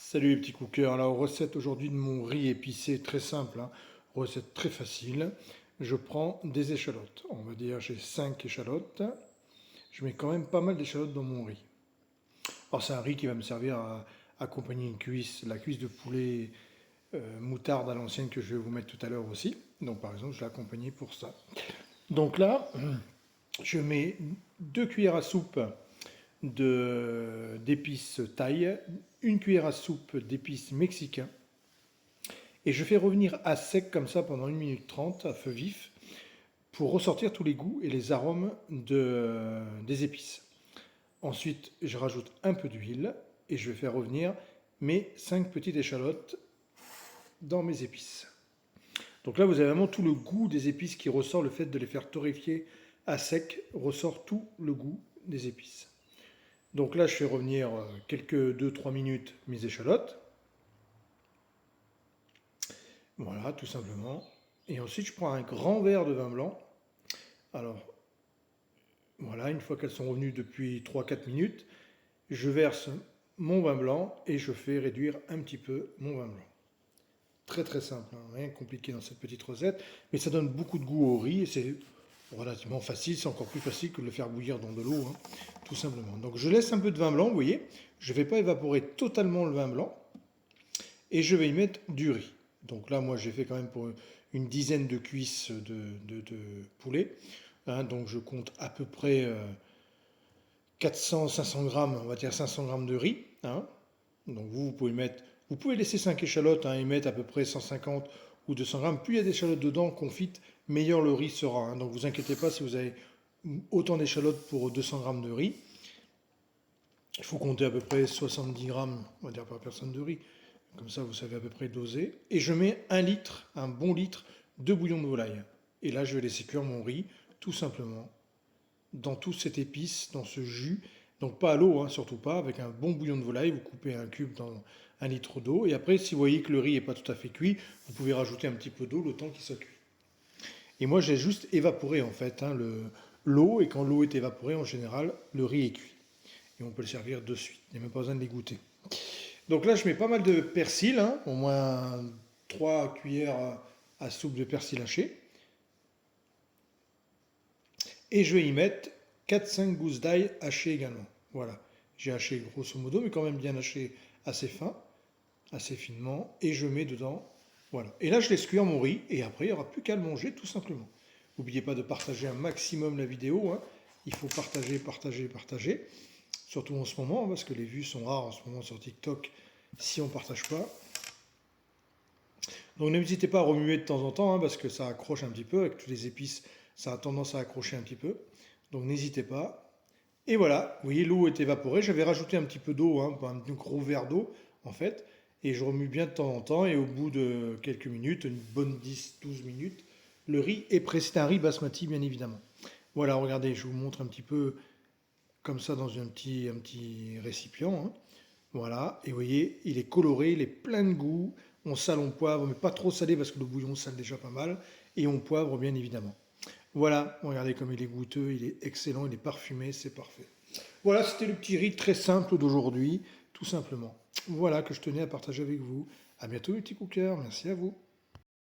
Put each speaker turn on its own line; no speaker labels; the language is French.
Salut les petits cookers, alors recette aujourd'hui de mon riz épicé très simple, hein. Recette très facile. Je prends des échalotes, on va dire j'ai 5 échalotes. Je mets quand même pas mal d'échalotes dans mon riz. Alors c'est un riz qui va me servir à accompagner une cuisse, la cuisse de poulet moutarde à l'ancienne que je vais vous mettre tout à l'heure aussi. Donc par exemple je l'ai accompagné pour ça. Donc là je mets 2 cuillères à soupe d'épices thaï, une cuillère à soupe d'épices mexicains, et je fais revenir à sec comme ça pendant 1 minute 30 à feu vif pour ressortir tous les goûts et les arômes des épices. Ensuite, je rajoute un peu d'huile et je vais faire revenir mes 5 petites échalotes dans mes épices. Donc là, vous avez vraiment tout le goût des épices qui ressort, le fait de les faire torréfier à sec ressort tout le goût des épices. Donc là, je fais revenir quelques 2-3 minutes mes échalotes. Voilà, tout simplement. Et ensuite, je prends un grand verre de vin blanc. Alors, voilà, une fois qu'elles sont revenues depuis 3-4 minutes, je verse mon vin blanc et je fais réduire un petit peu mon vin blanc. Très très simple, hein, rien de compliqué dans cette petite recette, mais ça donne beaucoup de goût au riz et c'est relativement facile, c'est encore plus facile que de le faire bouillir dans de l'eau, hein, tout simplement. Donc je laisse un peu de vin blanc, vous voyez, je ne vais pas évaporer totalement le vin blanc et je vais y mettre du riz. Donc là, moi j'ai fait quand même pour une dizaine de cuisses de poulet, hein, donc je compte à peu près 400-500 grammes, on va dire 500 grammes de riz, hein. Donc vous pouvez mettre, vous pouvez laisser 5 échalotes, hein, et mettre à peu près 150 ou 200 grammes. Plus il y a d'échalotes dedans confites, meilleur le riz sera, hein. Donc vous inquiétez pas si vous avez autant d'échalotes pour 200 grammes de riz. Il faut compter à peu près 70 grammes, on va dire par personne de riz. Comme ça, vous savez à peu près doser. Et je mets 1 litre, un bon litre de bouillon de volaille. Et là, je vais laisser cuire mon riz, tout simplement, dans toute cette épice, dans ce jus. Donc pas à l'eau, hein, surtout pas, avec un bon bouillon de volaille, vous coupez un cube dans 1 litre d'eau. Et après, si vous voyez que le riz n'est pas tout à fait cuit, vous pouvez rajouter un petit peu d'eau le temps qu'il soit cuit. Et moi, j'ai juste évaporé en fait, hein, l'eau, et quand l'eau est évaporée, en général, le riz est cuit. Et on peut le servir de suite, il n'y a même pas besoin de l'égoutter. Donc là, je mets pas mal de persil, hein, au moins 3 cuillères à soupe de persil haché. Et je vais y mettre 4-5 gousses d'ail hachées également. Voilà, j'ai haché grosso modo, mais quand même bien haché assez fin, assez finement. Et je mets dedans, voilà. Et là, je laisse cuire mon riz, et après, il n'y aura plus qu'à le manger tout simplement. N'oubliez pas de partager un maximum la vidéo, hein. Il faut partager, partager, partager. Surtout en ce moment, parce que les vues sont rares en ce moment sur TikTok si on ne partage pas. Donc n'hésitez pas à remuer de temps en temps, hein, parce que ça accroche un petit peu, avec toutes les épices, ça a tendance à accrocher un petit peu. Donc n'hésitez pas. Et voilà, vous voyez, l'eau est évaporée. J'avais rajouté un petit peu d'eau, hein, un gros verre d'eau, en fait. Et je remue bien de temps en temps, et au bout de quelques minutes, une bonne 10-12 minutes, le riz est prêt. C'est un riz basmati, bien évidemment. Voilà, regardez, je vous montre un petit peu comme ça dans un petit récipient, hein. Voilà, et vous voyez, il est coloré, il est plein de goût. On sale, on poivre, mais pas trop salé parce que le bouillon sale déjà pas mal. Et on poivre, bien évidemment. Voilà, regardez comme il est goûteux, il est excellent, il est parfumé, c'est parfait. Voilà, c'était le petit riz très simple d'aujourd'hui, tout simplement. Voilà que je tenais à partager avec vous. À bientôt les petits cookers, merci à vous.